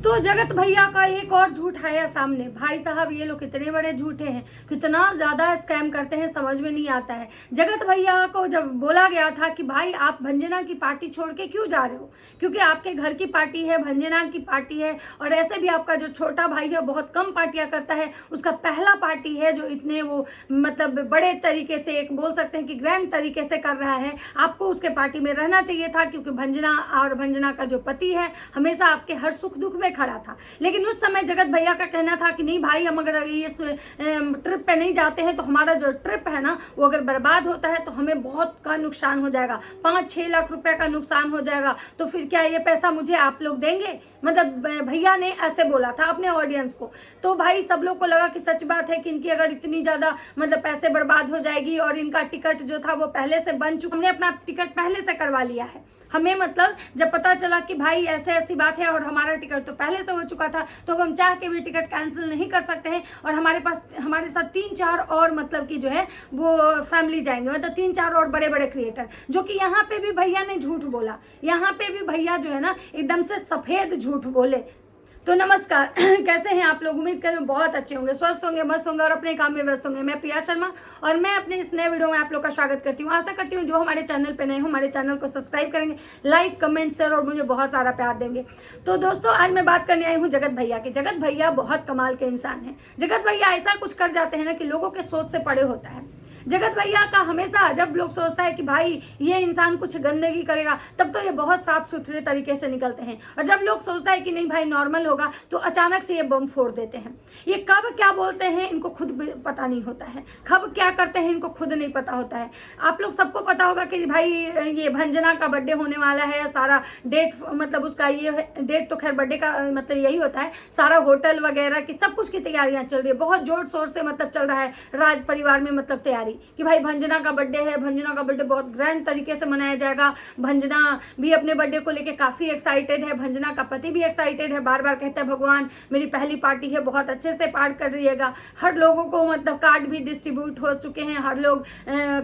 तो जगत भैया का एक और झूठ आया सामने। भाई साहब ये लोग कितने बड़े झूठे हैं, कितना ज़्यादा स्कैम करते हैं, समझ में नहीं आता है। जगत भैया को जब बोला गया था कि भाई आप भंजना की पार्टी छोड़ के क्यों जा रहे हो, क्योंकि आपके घर की पार्टी है, भंजना की पार्टी है, और ऐसे भी आपका जो छोटा भाई है बहुत कम पार्टियां करता है, उसका पहला पार्टी है जो इतने वो मतलब बड़े तरीके से, एक बोल सकते हैं कि ग्रैंड तरीके से कर रहा है। आपको उसके पार्टी में रहना चाहिए था, क्योंकि भंजना और भंजना का जो पति है हमेशा आपके हर सुख दुख में खड़ा था। लेकिन उस समय जगत भैया का कहना था कि नहीं भाई, हम अगर इस ट्रिप पे नहीं जाते हैं तो हमारा जो ट्रिप है ना वो अगर बर्बाद होता है तो हमें बहुत का नुकसान हो जाएगा, 5-6 लाख रुपए का नुकसान हो जाएगा। तो फिर क्या ये पैसा मुझे आप लोग देंगे? मतलब भैया ने ऐसे बोला था अपने ऑडियंस को। तो भाई सब लोग को लगा कि सच बात है कि इनकी अगर इतनी ज्यादा मतलब पैसे बर्बाद हो जाएगी, और इनका टिकट जो था वो पहले से बन चुका, हमने अपना टिकट पहले से करवा लिया है। हमें मतलब जब पता चला कि भाई ऐसे ऐसी बात है और हमारा टिकट तो पहले से हो चुका था, तो हम चाह के भी टिकट कैंसिल नहीं कर सकते हैं। और हमारे पास हमारे साथ 3-4 और मतलब कि जो है वो फैमिली जाएंगे, मतलब 3-4 और बड़े बड़े क्रिएटर, जो कि यहाँ पे भी भैया ने झूठ बोला। यहाँ पे भी भैया जो है ना एकदम से सफेद झूठ बोले। तो नमस्कार, कैसे हैं आप लोग? उम्मीद करें बहुत अच्छे होंगे, स्वस्थ होंगे, मस्त होंगे और अपने काम में व्यस्त होंगे। मैं प्रिया शर्मा और मैं अपने इस नए वीडियो में आप लोग का स्वागत करती हूँ। आशा करती हूँ जो हमारे चैनल पे नए हो हमारे चैनल को सब्सक्राइब करेंगे, लाइक कमेंट शेयर और मुझे बहुत सारा प्यार देंगे। तो दोस्तों आज मैं बात करने आई हूँ जगत भैया की। जगत भैया बहुत कमाल के इंसान है। जगत भैया ऐसा कुछ कर जाते हैं ना कि लोगों के सोच से परे होता है। जगत भैया का हमेशा जब लोग सोचता है कि भाई ये इंसान कुछ गंदगी करेगा, तब तो ये बहुत साफ सुथरे तरीके से निकलते हैं, और जब लोग सोचता है कि नहीं भाई नॉर्मल होगा तो अचानक से ये बम फोड़ देते हैं। ये कब क्या बोलते हैं इनको खुद पता नहीं होता है, कब क्या करते हैं इनको खुद नहीं पता होता है। आप लोग सबको पता होगा कि भाई ये भंजना का बर्थडे होने वाला है, सारा डेट मतलब उसका ये डेट तो खैर बर्थडे का मतलब यही होता है, सारा होटल वगैरह की सब कुछ की तैयारियां चल रही है, बहुत जोर शोर से मतलब चल रहा है राज परिवार में मतलब तैयारी कि भाई भंजना का बर्थडे है, भंजना का बर्थडे बहुत ग्रैंड तरीके से मनाया जाएगा। भंजना भी अपने बर्थडे को लेके काफी एक्साइटेड है, भंजना का पति भी एक्साइटेड है, बार बार कहता है भगवान मेरी पहली पार्टी है, बहुत अच्छे से पार्ट कर रहिएगा। हर लोगों को मतलब कार्ड भी डिस्ट्रीब्यूट हो चुके हैं, हर लोग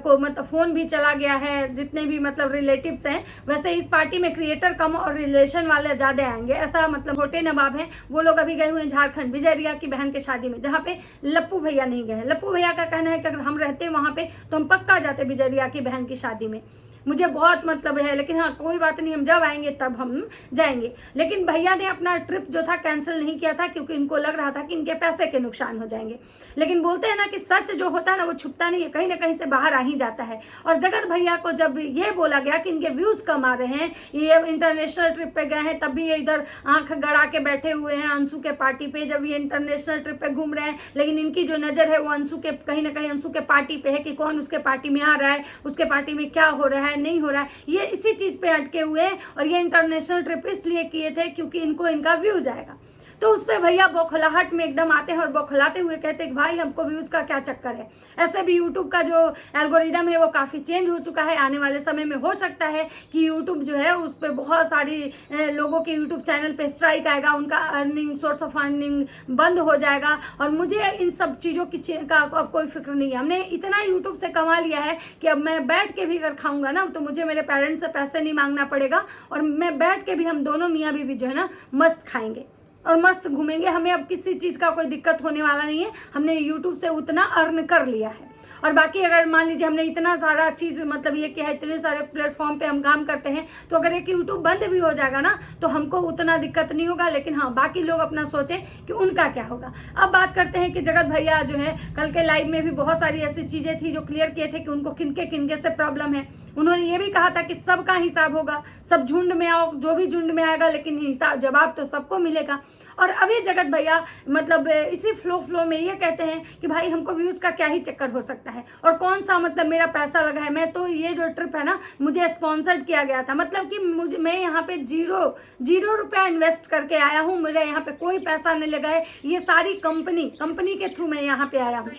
को मतलब फोन भी चला गया है, जितने भी मतलब रिलेटिव्स हैं। वैसे इस पार्टी में क्रिएटर कम और रिलेशन वाले ज्यादा आएंगे, ऐसा मतलब छोटे नवाब हैं वो लोग अभी गए हुए हैं झारखंड विजय रिया की बहन के शादी में, जहाँ पे लप्पू भैया नहीं गए हैं। लप्पू भैया का कहना है कि अगर हम रहते वहां पे तो हम पक्का जाते विजय रिया की बहन की शादी में। मुझे बहुत मतलब है, लेकिन हाँ कोई बात नहीं, हम जब आएंगे तब हम जाएंगे। लेकिन भैया ने अपना ट्रिप जो था कैंसिल नहीं किया था, क्योंकि इनको लग रहा था कि इनके पैसे के नुकसान हो जाएंगे। लेकिन बोलते हैं ना कि सच जो होता है ना वो छुपता नहीं है, कहीं ना कहीं से बाहर आ ही जाता है। और जगत भैया को जब ये बोला गया कि इनके व्यूज कम आ रहे हैं, ये इंटरनेशनल ट्रिप पे गए हैं, तब भी ये इधर आंख गड़ा के बैठे हुए हैं अंशु के पार्टी पे, जब ये इंटरनेशनल ट्रिप पे घूम रहे हैं, लेकिन इनकी जो नजर है वो अंशु के कहीं ना कहीं अंशु के पार्टी पे है कि कौन उसके पार्टी में आ रहा है, उसके पार्टी में क्या हो रहा है नहीं हो रहा है, ये इसी चीज पे अटके हुए हैं। और ये इंटरनेशनल ट्रिप इसलिए किए थे क्योंकि इनको इनका व्यूज आएगा। तो उस पर भैया बौखलाहट में एकदम आते हैं और बौखलाते हुए कहते हैं कि भाई हमको व्यूज का क्या चक्कर है। ऐसे भी यूट्यूब का जो एल्गोरिदम है वो काफी चेंज हो चुका है, आने वाले समय में हो सकता है कि यूट्यूब जो है उस पर बहुत सारी लोगों के यूट्यूब चैनल पे स्ट्राइक आएगा, उनका अर्निंग सोर्स ऑफ अर्निंग बंद हो जाएगा। और मुझे इन सब चीजों की का अब कोई फिक्र नहीं है। हमने इतना यूट्यूब से कमा लिया है कि अब मैं बैठ के भी अगर खाऊंगा ना तो मुझे मेरे पेरेंट्स से पैसे नहीं मांगना पड़ेगा, और मैं बैठ के भी हम दोनों मियाँ बीवी जो है ना मस्त खाएंगे और मस्त घूमेंगे। हमें अब किसी चीज का कोई दिक्कत होने वाला नहीं है, हमने यूट्यूब से उतना अर्न कर लिया है। और बाकी अगर मान लीजिए हमने इतना सारा चीज मतलब ये किया है, इतने सारे प्लेटफॉर्म पे हम काम करते हैं, तो अगर एक यूट्यूब बंद भी हो जाएगा ना तो हमको उतना दिक्कत नहीं होगा। लेकिन हाँ बाकी लोग अपना सोचें कि उनका क्या होगा। अब बात करते हैं कि जगत भैया जो है कल के लाइव में भी बहुत सारी ऐसी चीजें थी जो क्लियर किए थे कि उनको किनके से प्रॉब्लम है। उन्होंने ये भी कहा था कि सबका हिसाब होगा, सब झुंड में आओ, जो भी झुंड में आएगा लेकिन हिसाब जवाब तो सबको मिलेगा। और अभी जगत भैया मतलब इसी फ्लो में ये कहते हैं कि भाई हमको व्यूज का क्या ही चक्कर हो सकता है, और कौन सा मतलब मेरा पैसा लगा है, मैं तो ये जो ट्रिप है ना मुझे स्पॉन्सर्ड किया गया था, मतलब कि मैं यहाँ पे जीरो रुपया इन्वेस्ट करके आया हूँ, मुझे यहाँ पे कोई पैसा नहीं लगा है, ये सारी कंपनी के थ्रू मैं यहाँ पे आया हूँ।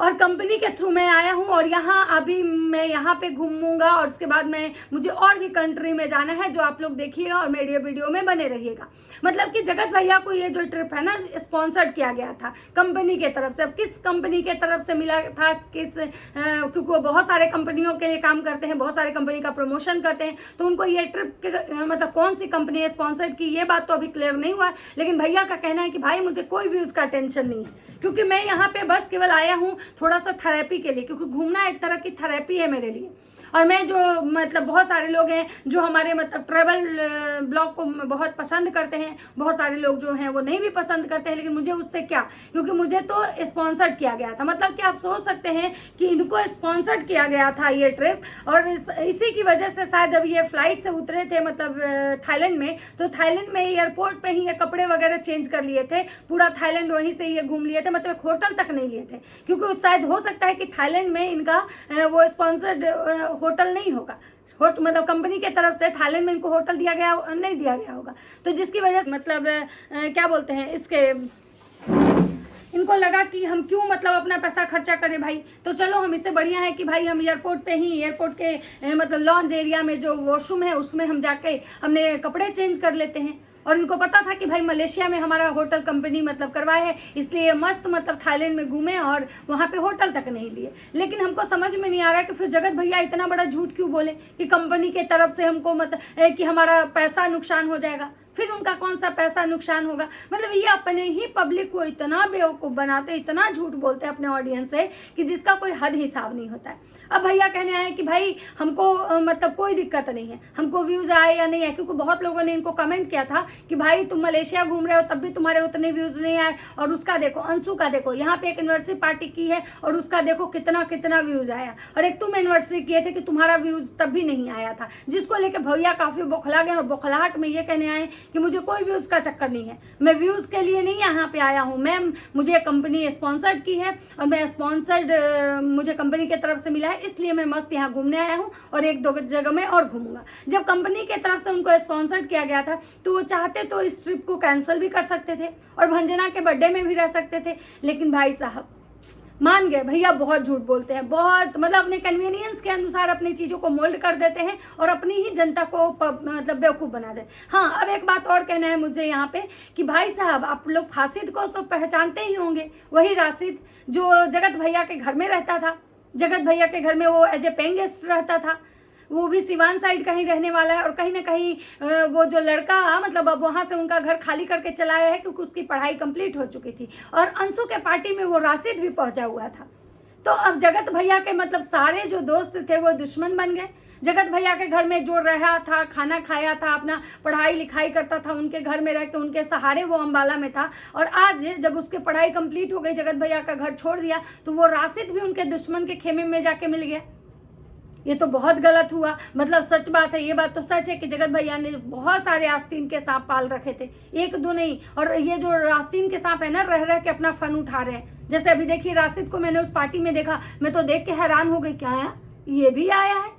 और कंपनी के थ्रू मैं आया हूँ और यहाँ अभी मैं यहाँ पे घूमूंगा और उसके बाद मुझे और भी कंट्री में जाना है, जो आप लोग देखिएगा और मेरे वीडियो में बने रहिएगा। मतलब कि जगत भैया को ये जो ट्रिप है ना स्पॉन्सर्ड किया गया था कंपनी के तरफ से। अब किस कंपनी के तरफ से मिला था, क्योंकि वो बहुत सारे कंपनियों के लिए काम करते हैं, बहुत सारे कंपनी का प्रमोशन करते हैं, तो उनको ये ट्रिप मतलब कौन सी कंपनी है स्पॉन्सर्ड की, ये बात तो अभी क्लियर नहीं हुआ। लेकिन भैया का कहना है कि भाई मुझे कोई व्यूज का टेंशन नहीं है, क्योंकि मैं यहाँ पे बस केवल आया हूँ थोड़ा सा थेरेपी के लिए, क्योंकि घूमना एक तरह की थेरेपी है मेरे लिए। और मैं जो मतलब बहुत सारे लोग हैं जो हमारे मतलब ट्रैवल ब्लॉग को बहुत पसंद करते हैं, बहुत सारे लोग जो हैं वो नहीं भी पसंद करते हैं, लेकिन मुझे उससे क्या, क्योंकि मुझे तो स्पॉन्सर्ड किया गया था। मतलब कि आप सोच सकते हैं कि इनको स्पॉन्सर्ड किया गया था ये ट्रिप, और इसी की वजह से शायद अब ये फ्लाइट से उतरे थे मतलब थाईलैंड में, तो थाईलैंड में एयरपोर्ट पे ही ये कपड़े वगैरह चेंज कर लिए थे, पूरा थाईलैंड वहीं से ये घूम लिए थे, मतलब होटल तक नहीं लिए थे, क्योंकि शायद हो सकता है कि थाईलैंड में इनका वो स्पॉन्सर्ड होटल नहीं होगा, मतलब कंपनी के तरफ से थाईलैंड में इनको होटल दिया गया नहीं दिया गया होगा, तो जिसकी वजह से मतलब क्या बोलते हैं इसके, इनको लगा कि हम क्यों मतलब अपना पैसा खर्चा करें भाई, तो चलो हम इससे बढ़िया है कि भाई हम एयरपोर्ट पे ही, एयरपोर्ट के मतलब लॉन्च एरिया में जो वॉशरूम है उसमें हम जाके हमने कपड़े चेंज कर लेते हैं। और इनको पता था कि भाई मलेशिया में हमारा होटल कंपनी मतलब करवाए है, इसलिए मस्त मतलब थाईलैंड में घूमे और वहाँ पे होटल तक नहीं लिए। लेकिन हमको समझ में नहीं आ रहा कि फिर जगत भैया इतना बड़ा झूठ क्यों बोले कि कंपनी के तरफ से हमको मतलब कि हमारा पैसा नुकसान हो जाएगा। फिर उनका कौन सा पैसा नुकसान होगा, मतलब ये अपने ही पब्लिक को इतना बेवकूफ़ बनाते, इतना झूठ बोलते हैं अपने ऑडियंस से कि जिसका कोई हद हिसाब नहीं होता है। अब भैया कहने आए कि भाई हमको मतलब कोई दिक्कत नहीं है, हमको व्यूज़ आए या नहीं आए, क्योंकि बहुत लोगों ने इनको कमेंट किया था कि भाई तुम मलेशिया घूम रहे हो तब भी तुम्हारे उतने व्यूज़ नहीं आए, और उसका देखो अंशु का देखो यहाँ पे एक एनिवर्सरी पार्टी की है और उसका देखो कितना कितना व्यूज़ आया, और एक तुम एनिवर्सरी किए थे कि तुम्हारा व्यूज़ तब भी नहीं आया था, जिसको लेकर भैया काफ़ी बौखला गए। और बौखलाहट में ये कहने आए कि मुझे कोई व्यूज़ का चक्कर नहीं है, मैं व्यूज़ के लिए नहीं यहाँ पे आया हूँ मैम, मुझे कंपनी स्पॉन्सर्ड की है और मैं स्पॉन्सर्ड मुझे कंपनी की तरफ से मिला है, इसलिए मैं मस्त यहाँ घूमने आया हूँ और एक दो जगह में और घूमूंगा। जब कंपनी की तरफ से उनको स्पॉन्सर्ड किया गया था तो वो चाहते तो इस ट्रिप को कैंसिल भी कर सकते थे और भंजना के बर्थडे में भी रह सकते थे, लेकिन भाई साहब मान गए। भैया बहुत झूठ बोलते हैं, बहुत मतलब अपने कन्वीनियंस के अनुसार अपनी चीज़ों को मोल्ड कर देते हैं और अपनी ही जनता को मतलब बेवकूफ़ बना देते। हाँ, अब एक बात और कहना है मुझे यहाँ पे कि भाई साहब आप लोग फासिद को तो पहचानते ही होंगे, वही राशिद जो जगत भैया के घर में रहता था। जगत भैया के घर में वो एज ए पेइंग गेस्ट रहता था, वो भी सिवान साइड का ही रहने वाला है, और कहीं ना कहीं वो जो लड़का मतलब अब वहाँ से उनका घर खाली करके चलाया है क्योंकि उसकी पढ़ाई कंप्लीट हो चुकी थी, और अंशु के पार्टी में वो राशिद भी पहुँचा हुआ था। तो अब जगत भैया के मतलब सारे जो दोस्त थे वो दुश्मन बन गए। जगत भैया के घर में जो रहा था, खाना खाया था, अपना पढ़ाई लिखाई करता था, उनके घर में रह के उनके सहारे वो अम्बाला में था, और आज जब उसकी पढ़ाई कंप्लीट हो गई, जगत भैया का घर छोड़ दिया, तो वो राशिद भी उनके दुश्मन के खेमे में जाके मिल गया। ये तो बहुत गलत हुआ। मतलब सच बात है, ये बात तो सच है कि जगत भैया ने बहुत सारे आस्तीन के सांप पाल रखे थे, एक दो नहीं। और ये जो आस्तीन के सांप है ना, रह रह के अपना फन उठा रहे हैं। जैसे अभी देखिए राशिद को मैंने उस पार्टी में देखा, मैं तो देख के हैरान हो गई, क्या है ये भी आया है।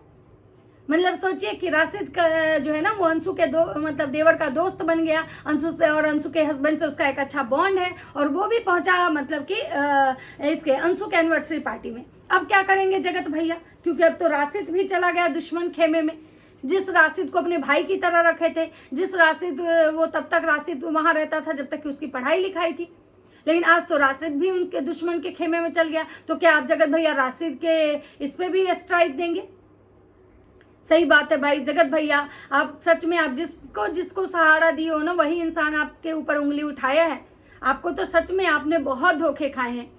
मतलब सोचिए कि राशिद का जो है ना वो अंशु के मतलब देवर का दोस्त बन गया, अंशु से, और अंशु के हस्बैंड से उसका एक अच्छा बॉन्ड है, और वो भी पहुंचा मतलब कि इसके अंशु के एनिवर्सरी पार्टी में। अब क्या करेंगे जगत भैया, क्योंकि अब तो राशिद भी चला गया दुश्मन खेमे में। जिस राशिद को अपने भाई की तरह रखे थे, जिस राशिद वो तब तक राशिद वहाँ रहता था जब तक कि उसकी पढ़ाई लिखाई थी, लेकिन आज तो राशिद भी उनके दुश्मन के खेमे में चल गया। तो क्या आप जगत भैया राशिद के इस पे भी स्ट्राइक देंगे? सही बात है भाई जगत भैया, आप सच में आप जिसको सहारा दिए हो ना, वही इंसान आपके ऊपर उंगली उठाया है। आपको तो सच में आपने बहुत धोखे खाए हैं,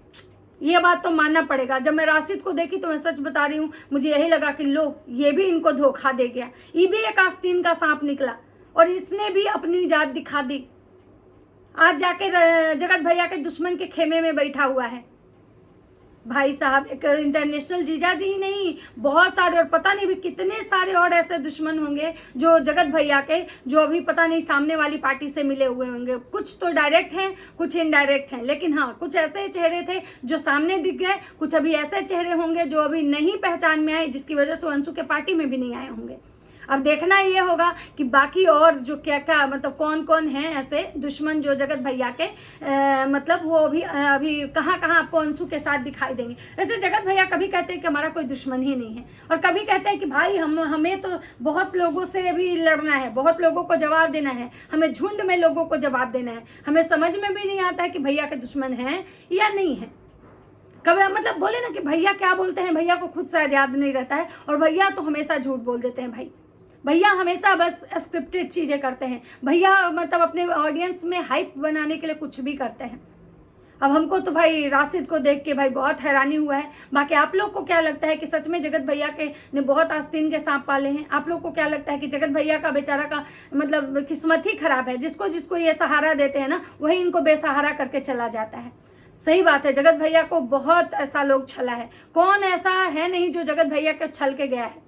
ये बात तो मानना पड़ेगा। जब मैं राशिद को देखी तो मैं सच बता रही हूँ, मुझे यही लगा कि लो ये भी इनको धोखा दे गया, ये भी एक आस्तीन का सांप निकला और इसने भी अपनी जात दिखा दी। आज जाके जगत भैया के दुश्मन के खेमे में बैठा हुआ है। भाई साहब एक इंटरनेशनल जीजा जी ही नहीं, बहुत सारे और पता नहीं भी कितने सारे और ऐसे दुश्मन होंगे जो जगत भैया के, जो अभी पता नहीं सामने वाली पार्टी से मिले हुए होंगे। कुछ तो डायरेक्ट हैं, कुछ इनडायरेक्ट हैं, लेकिन हाँ कुछ ऐसे चेहरे थे जो सामने दिख गए, कुछ अभी ऐसे चेहरे होंगे जो अभी नहीं पहचान में आए, जिसकी वजह से वो अंशु के पार्टी में भी नहीं आए होंगे। अब देखना ये होगा कि बाकी और जो क्या क्या मतलब कौन कौन है ऐसे दुश्मन जो जगत भैया के मतलब वो अभी कहाँ कहाँ आपको अंशु के साथ दिखाई देंगे। वैसे जगत भैया कभी कहते हैं कि हमारा कोई दुश्मन ही नहीं है, और कभी कहते हैं कि भाई हमें तो बहुत लोगों से अभी लड़ना है, बहुत लोगों को जवाब देना है, हमें झुंड में लोगों को जवाब देना है। हमें समझ में भी नहीं आता है कि भैया के दुश्मन हैं या नहीं है। कभी मतलब बोले ना कि भैया क्या बोलते हैं, भैया को खुद शायद याद नहीं रहता है, और भैया तो हमेशा झूठ बोल देते हैं। भाई भैया हमेशा बस स्क्रिप्टेड चीज़ें करते हैं। भैया मतलब अपने ऑडियंस में हाइप बनाने के लिए कुछ भी करते हैं। अब हमको तो भाई राशिद को देख के भाई बहुत हैरानी हुआ है। बाकी आप लोग को क्या लगता है कि सच में जगत भैया के ने बहुत आस्तीन के सांप पाले हैं? आप लोग को क्या लगता है कि जगत भैया का बेचारा का मतलब किस्मत ही खराब है? जिसको जिसको ये सहारा देते हैं ना, वही इनको बेसहारा करके चला जाता है। सही बात है, जगत भैया को बहुत ऐसा लोग छला है। कौन ऐसा है नहीं जो जगत भैया के छल के गया है?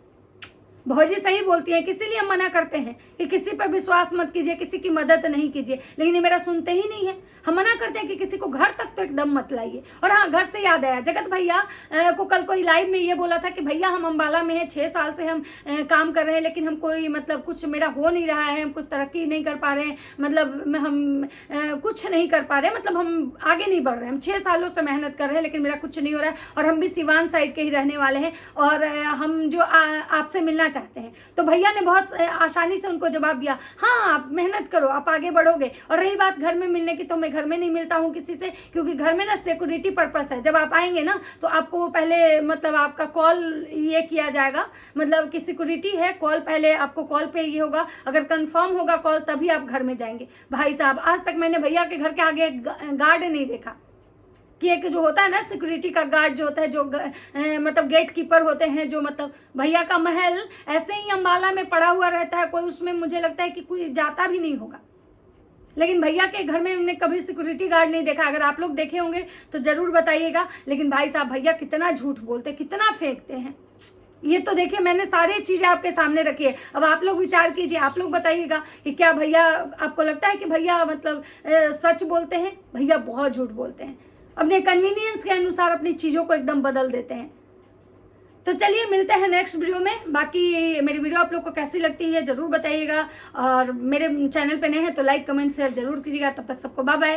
भौजी सही बोलती हैं, इसीलिए हम मना करते हैं कि किसी पर विश्वास मत कीजिए, किसी की मदद नहीं कीजिए, लेकिन ये मेरा सुनते ही नहीं है। हम मना करते हैं कि किसी को घर तक तो एकदम मत लाइए। और हाँ, घर से याद आया, जगत भैया को कल कोई लाइव में ये बोला था कि भैया हम अम्बाला में हैं, 6 साल से हम काम कर रहे हैं, लेकिन हम कोई मतलब कुछ मेरा हो नहीं रहा है, हम कुछ तरक्की नहीं कर पा रहे हैं, मतलब हम कुछ नहीं कर पा रहे, मतलब हम आगे नहीं बढ़ रहे हैं। हम 6 सालों से मेहनत कर रहे हैं, लेकिन मेरा कुछ नहीं हो रहा है, और हम भी सिवान साइड के ही रहने वाले हैं, और हम जो आपसे मिलना चाहते हैं। तो भैया ने बहुत आसानी से उनको जवाब दिया, हाँ आप मेहनत करो, आप आगे बढ़ोगे। और रही बात घर में मिलने की, तो मैं घर में नहीं मिलता हूँ किसी से, क्योंकि घर में ना सिक्योरिटी पर्पस है। जब आप आएंगे ना तो आपको पहले मतलब आपका कॉल ये किया जाएगा, मतलब कि सिक्योरिटी है, कॉल पहले आपको कॉल पे ये होगा, अगर कंफर्म होगा कॉल तभी आप घर में जाएंगे। भाई साहब आज तक मैंने भैया के घर के आगे गार्ड नहीं देखा कि एक जो होता है ना सिक्योरिटी का गार्ड जो होता है, जो मतलब गेट कीपर होते हैं, जो मतलब भैया का महल ऐसे ही अम्बाला में पड़ा हुआ रहता है, कोई उसमें मुझे लगता है कि कोई जाता भी नहीं होगा। लेकिन भैया के घर में हमने कभी सिक्योरिटी गार्ड नहीं देखा। अगर आप लोग देखे होंगे तो जरूर बताइएगा। लेकिन भाई साहब भैया कितना झूठ बोलते, कितना फेंकते हैं। ये तो देखिए मैंने सारी चीज़ें आपके सामने रखी है। अब आप लोग विचार कीजिए, आप लोग बताइएगा कि क्या भैया आपको लगता है कि भैया मतलब सच बोलते हैं? भैया बहुत झूठ बोलते हैं, अपने कन्वीनियंस के अनुसार अपनी चीज़ों को एकदम बदल देते हैं। तो चलिए मिलते हैं नेक्स्ट वीडियो में। बाकी मेरी वीडियो आप लोग को कैसी लगती है ज़रूर बताइएगा, और मेरे चैनल पे नए हैं तो लाइक कमेंट शेयर जरूर कीजिएगा। तब तक सबको बाय बाय।